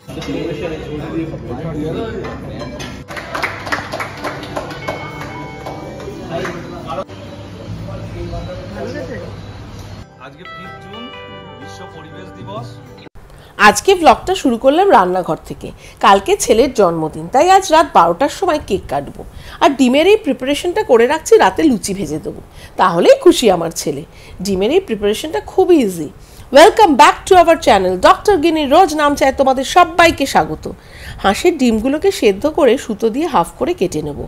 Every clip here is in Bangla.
আজকে 5 জুন বিশ্ব পরিবেশ দিবস। আজকে ব্লগটা শুরু করলাম রান্নাঘর থেকে। কালকে ছেলের জন্মদিন, তাই আজ রাত 12টার সময় কেক কাটবো। আর ডিমের এই প্রিপারেশনটা করে রাখছি, রাতে লুচি ভেজে দেবো, তাহলেই খুশি আমার ছেলে। ডিমের এই প্রিপারেশনটা খুবই easy. Welcome back to our channel doctor গিনির রোজ নাম চায় তোমাদের সবাইকে স্বাগত। হাঁসের ডিমগুলোকে সেদ্ধ করে সুতো দিয়ে হাফ করে কেটে নেব।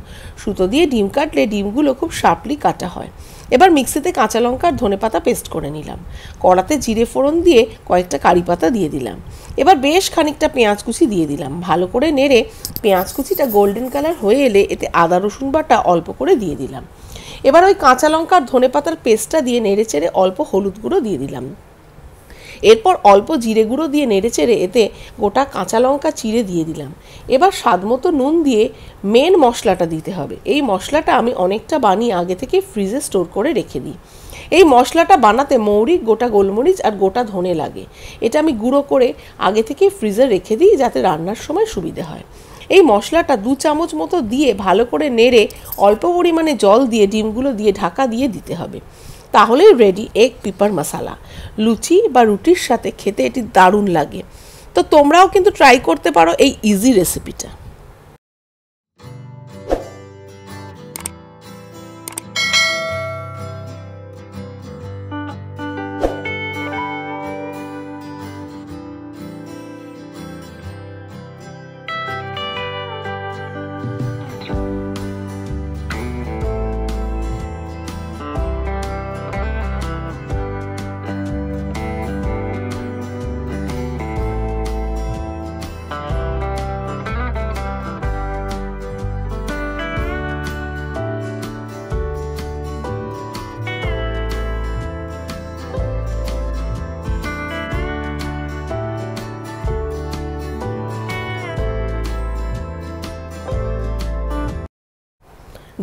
সুতো দিয়ে ডিম কাটলে ডিমগুলো খুব শার্পলি কাটা হয়। এবার মিক্সিতে কাঁচা লঙ্কা আর ধনেপাতা পেস্ট করে নিলাম। কড়াতে জিরে ফোড়ন দিয়ে কয়েকটা কারি পাতা দিয়ে দিলাম। এবার বেশ খানিকটা পেঁয়াজ কুচি দিয়ে দিলাম। ভালো করে নেড়ে পেঁয়াজ কুচিটা গোল্ডেন কালার হয়ে এলে এতে আদা রসুন বাটা অল্প করে দিয়ে দিলাম। এবার ওই কাঁচা লঙ্কা আর ধনেপাতার পেস্টটা দিয়ে নেড়ে চেড়ে অল্প হলুদ গুঁড়ো দিয়ে দিলাম। এরপর অল্প জিরে গুঁড়ো দিয়ে নেড়ে চেড়ে এতে গোটা কাঁচা লঙ্কা চিড়ে দিয়ে দিলাম। এবার স্বাদ মতো নুন দিয়ে মেন মশলাটা দিতে হবে। এই মশলাটা আমি অনেকটা বানিয়ে আগে থেকে ফ্রিজে স্টোর করে রেখে দিই। এই মশলাটা বানাতে মৌরি, গোটা গোলমরিচ আর গোটা ধনে লাগে। এটা আমি গুঁড়ো করে আগে থেকে ফ্রিজে রেখে দিই যাতে রান্নার সময় সুবিধে হয়। এই মশলাটা 2 চামচ মতো দিয়ে ভালো করে নেড়ে অল্প পরিমাণে জল দিয়ে ডিমগুলো দিয়ে ঢাকা দিয়ে দিতে হবে। তাহলেই রেডি এগ পেপার মশলা। লুচি বা রুটির সাথে খেতে এটি দারুণ লাগে। তো তোমরাও কিন্তু ট্রাই করতে পারো এই ইজি রেসিপিটা।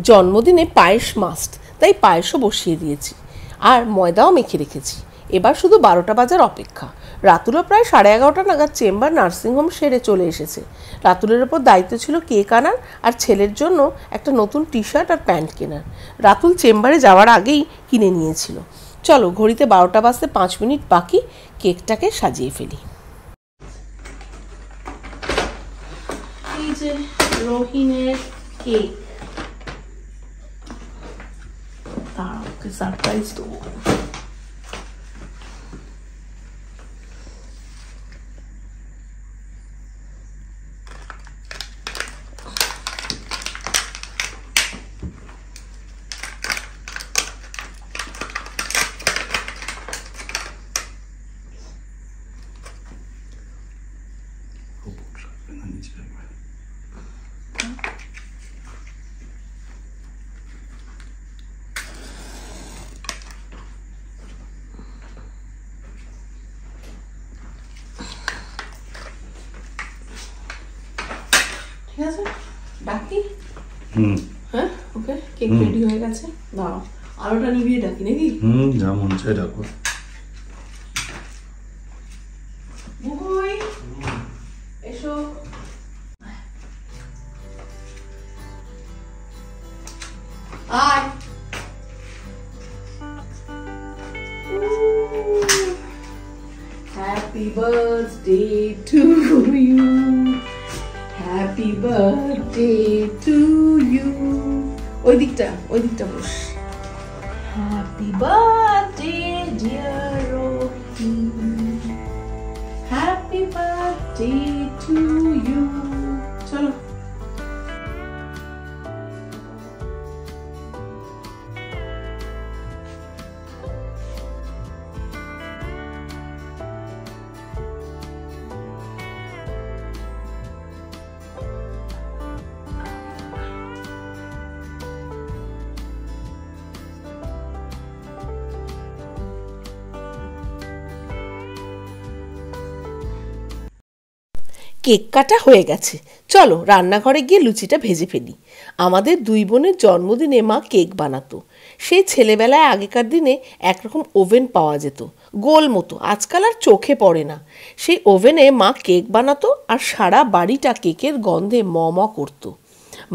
জন্মদিনে পায়েস মাস্ট, তাই পায়েসও বসিয়ে দিয়েছি আর ময়দাও মেখে রেখেছি। এবার শুধু 12টা বাজার অপেক্ষা। রাতুলও প্রায় 11:30 নাগাদ চেম্বার নার্সিংহোম সেরে চলে এসেছে। রাতুলের ওপর দায়িত্ব ছিল কেক আনার আর ছেলের জন্য একটা নতুন টি শার্ট আর প্যান্ট কেনার। রাতুল চেম্বারে যাওয়ার আগেই কিনে নিয়েছিল। চলো, ঘড়িতে 12টা বাজতে 5 মিনিট বাকি, কেকটাকে সাজিয়ে ফেলি। এই যে রহিনের কেক, তাকে সারপ্রাইজ দেবো। ঠিক আছে, ডাকি? হ্যাঁ, ওকে, কেক রেডি হয়ে গেছে। দাঁড়াও, আলোটা নিভিয়ে ডাকি নাকি? যা মন চায় ডাকো। এসো। আয়। Happy birthday to you. Happy birthday to you. ওই দিকটা বস। Happy birthday dear Rohi. Happy birthday to you. চলো। কেক কাটা হয়ে গেছে। চলো রান্নাঘরে গিয়ে লুচিটা ভেজে ফেলি। আমাদের 2 বোনের জন্মদিনে মা কেক বানাতো। সেই ছেলেবেলায় আগেকার দিনে একরকম ওভেন পাওয়া যেত, গোল মতো, আজকাল আর চোখে পড়ে না। সেই ওভেনে মা কেক বানাতো আর সারা বাড়িটা কেকের গন্ধে ম ম করতো।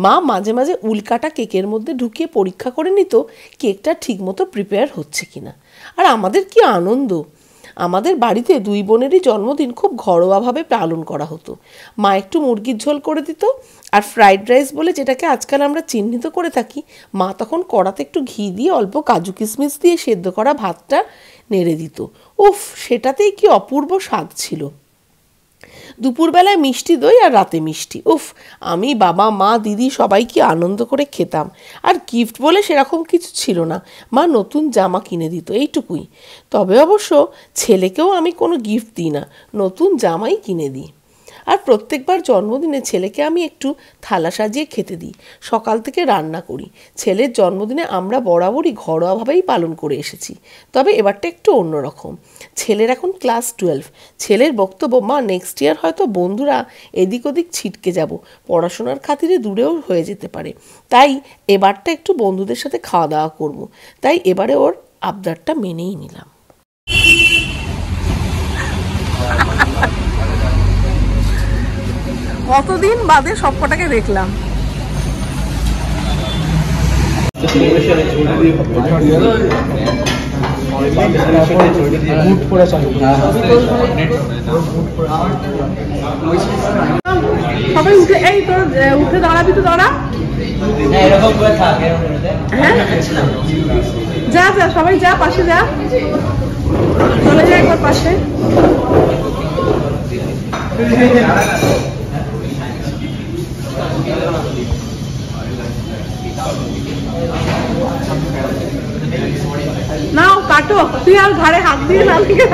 মা মাঝে মাঝে উল্কাটা কেকের মধ্যে ঢুকিয়ে পরীক্ষা করে নিত কেকটা ঠিকমতো প্রিপেয়ার হচ্ছে কিনা। আর আমাদের কি আনন্দ! আমাদের বাড়িতে দুই বোনেরই জন্মদিন খুব ঘরোয়াভাবে পালন করা হতো। মা একটু মুরগির ঝোল করে দিত, আর ফ্রাইড রাইস বলে যেটাকে আজকাল আমরা চিহ্নিত করে থাকি, মা তখন কড়াতে একটু ঘি দিয়ে অল্প কাজু কিশমিশ দিয়ে সেদ্ধ করা ভাতটা নেড়ে দিত। উফ, সেটাতেই কি অপূর্ব স্বাদ ছিল। দুপুরবেলায় মিষ্টি দই আর রাতে মিষ্টি। উফ, আমি, বাবা, মা, দিদি সবাই কি আনন্দ করে খেতাম। আর গিফট বলে সেরকম কিছু ছিল না, মা নতুন জামা কিনে দিত, এইটুকুই। তবে অবশ্য ছেলেকেও আমি কোনো গিফট দিই না, নতুন জামাই কিনে দিই। আর প্রত্যেকবার জন্মদিনে ছেলেকে আমি একটু থালা সাজিয়ে খেতে দিই, সকাল থেকে রান্না করি। ছেলের জন্মদিনে আমরা বরাবরই ঘরোয়াভাবেই পালন করে এসেছি, তবে এবারটা একটু অন্যরকম। ছেলের এখন ক্লাস 12। ছেলের বক্তব্য, মা নেক্সট ইয়ার হয়তো বন্ধুরা এদিক ওদিক ছিটকে যাব, পড়াশোনার খাতিরে দূরেও হয়ে যেতে পারে, তাই এবারটা একটু বন্ধুদের সাথে খাওয়া দাওয়া করবো। তাই এবারে ওর আবদারটা মেনেই নিলাম। কতদিন বাদে সবকটাকে দেখলাম। সবাই উঠে, এই তোর উঠে দাঁড়াবি তো, দাঁড়া। হ্যাঁ, যা যা, সবাই যা, পাশে যা, চলে যা একবার পাশে। নাও কাটো, তুই আর ঘাড়ে হাত দিয়ে না লিখে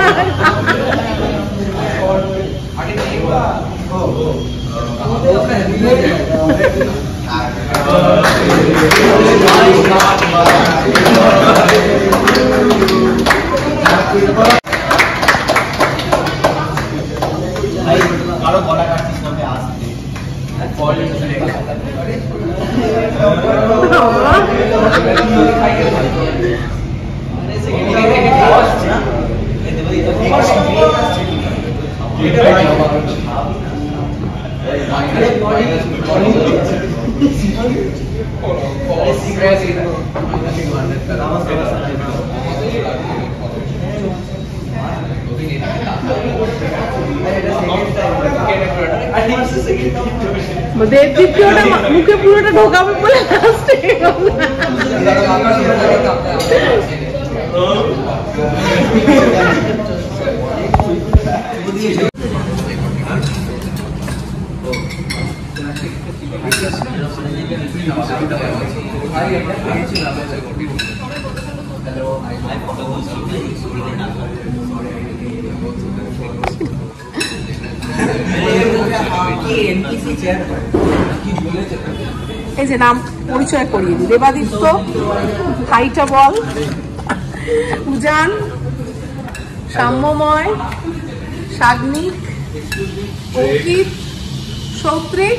কারো গলা কাটছিস তবে আসতে দেবদীপ্তিওটা মুখে পুরোটা ঢোকাবে বলে এই যে নাম পরিচয় করিয়ে দিই। দেবাদিত্য, হাইটা বল, উজান, সাম্যময়, সাগ্নিক, অঙ্কিত, সৌত্রিক,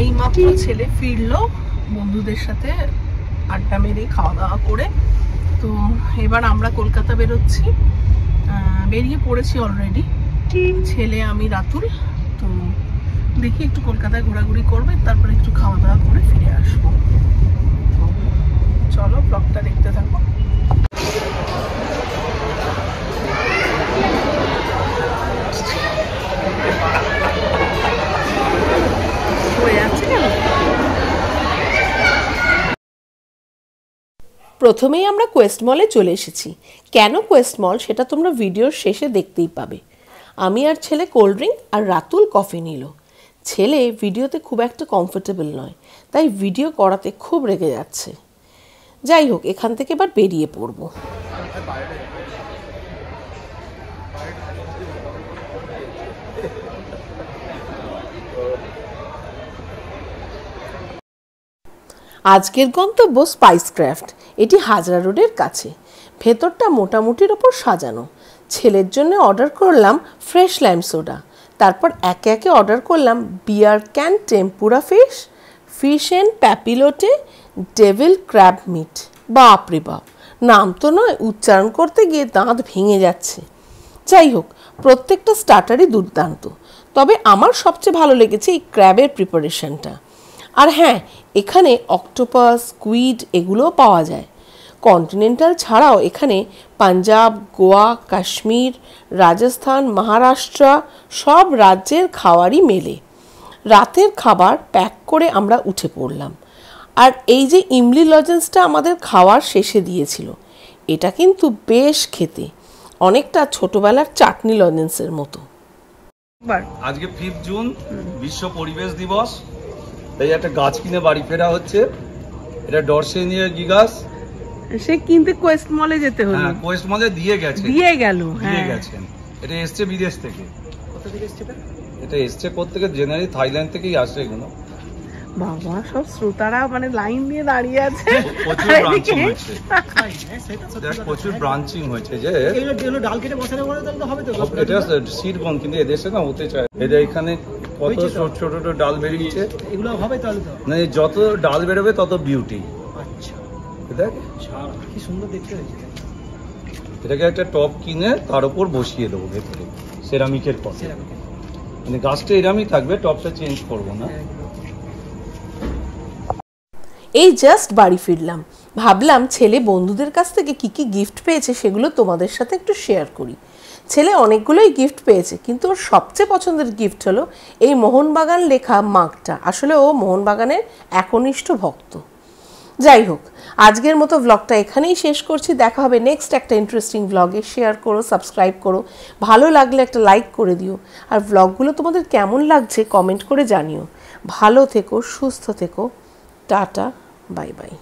এই মাত্র ছেলে ফিরলো বন্ধুদের সাথে আড্ডা মেরে খাওয়া দাওয়া করে। তো এবার আমরা কলকাতা বেরোচ্ছি, বেরিয়ে পড়েছি অলরেডি, ছেলে, আমি, রাতুল। তো দেখি একটু কলকাতায় ঘোরাঘুরি করবে, তারপরে একটু খাওয়া দাওয়া করে ফিরে আসবো। তো চলো ব্লগটা দেখতে থাকো। প্রথমেই আমরা কোয়েস্ট মলে চলে এসেছি। কেন কোয়েস্ট মল সেটা তোমরা ভিডিওর শেষে দেখতেই পাবে। আমি আর ছেলে কোল্ড ড্রিঙ্ক আর রাতুল কফি নিল। ছেলে ভিডিওতে খুব একটা কমফোর্টেবল নয়, তাই ভিডিও করাতে খুব রেগে যাচ্ছে। যাই হোক, এখান থেকে এবার বেরিয়ে পড়ব। আজকের গন্তব্য স্পাইস ক্রাফট। এটি হাজরা রোডের কাছে। ভেতরটা মোটামুটির ওপর সাজানো। ছেলের জন্য অর্ডার করলাম ফ্রেশ লাইম সোডা, তারপর একে একে অর্ডার করলাম beer can tempura fish, fish and papillote, devil crab meat. বাপরে বাপ, নাম তো নয়, উচ্চারণ করতে গিয়ে দাঁত ভেঙে যাচ্ছে। যাই হোক, প্রত্যেকটা স্টার্টারই দুর্দান্ত, তবে আমার সবচেয়ে ভালো লেগেছে এই ক্র্যাবের প্রিপারেশনটা। আর হ্যাঁ, এখানে অক্টোপাস, স্কুইড এগুলোও পাওয়া যায়। কন্টিনেন্টাল ছাড়াও এখানে পাঞ্জাব, গোয়া, কাশ্মীর, রাজস্থান, মহারাষ্ট্র সব রাজ্যের খাবারই মেলে। রাতের খাবার প্যাক করে আমরা উঠে পড়লাম। আর এই যে ইমলি লজেন্সটা আমাদের খাওয়ার শেষে দিয়েছিল, এটা কিন্তু বেশ খেতে, অনেকটা ছোটবেলার চাটনি লজেন্সের মতো। আজকে 5 জুন বিশ্ব পরিবেশ দিবস, তাই একটা গাছ কিনে বাড়ি ফেরা হচ্ছে। এটা ডরসেনিয়া গিগাস। সে কিনতে কোয়েস্ট মলে যেতে হলো। হ্যাঁ, কোয়েস্ট মলে দিয়ে গেছে, দিয়ে গেল। দিয়ে গেছেন। এটা এসছে বিদেশ থেকে। কোথা থেকে এসছে এটা এসছে কোথেকে? জেনারেলি থাইল্যান্ড থেকেই আসে এগুলো। বাবা, সব শ্রোতারা মানে লাইন দিয়ে দাঁড়িয়ে আছে। প্রচুর ব্রাঞ্চিং হয়েছে, দেখ প্রচুর ব্রাঞ্চিং হয়েছে। যে এগুলো ডাল কেটে বসানো বলে তাহলে তো হবে তো। এটা সিড বন, কিন্তু এদেশে না হতে চায়। এটা এখানে কত ছোট ছোট ডাল বেরিয়েছে। এগুলো হবে তাহলে তো। মানে যত ডাল বেরোবে তত বিউটি। আচ্ছা, দেখ কি সুন্দর দেখতে হয়েছে। এটাকে একটা টপ কিনে তার উপর বসিয়ে দেবো ভেতরে সেরামিকের পথে। মানে গাছটা এরামই থাকবে, টপটা চেঞ্জ করবো না। এই জাস্ট বাড়ি ফিরলাম, ভাবলাম ছেলে বন্ধুদের কাছ থেকে কি কি গিফট পেয়েছে সেগুলো তোমাদের সাথে একটু শেয়ার করি। ছেলে অনেকগুলোই গিফট পেয়েছে, কিন্তু ওর সবচেয়ে পছন্দের গিফট হলো এই মোহনবাগান লেখা মাগটা। আসলে ও মোহনবাগানের একনিষ্ঠ ভক্ত। যাই হোক, আজকের মতো ভ্লগটা এখানেই শেষ করছি। দেখা হবে নেক্সট একটা ইন্টারেস্টিং ভ্লগে। শেয়ার করো, সাবস্ক্রাইব করো, ভালো লাগলে একটা লাইক করে দিও। আর ভ্লগগুলো তোমাদের কেমন লাগছে কমেন্ট করে জানিও। ভালো থেকো, সুস্থ থেকো, টাটা, বাই বাই।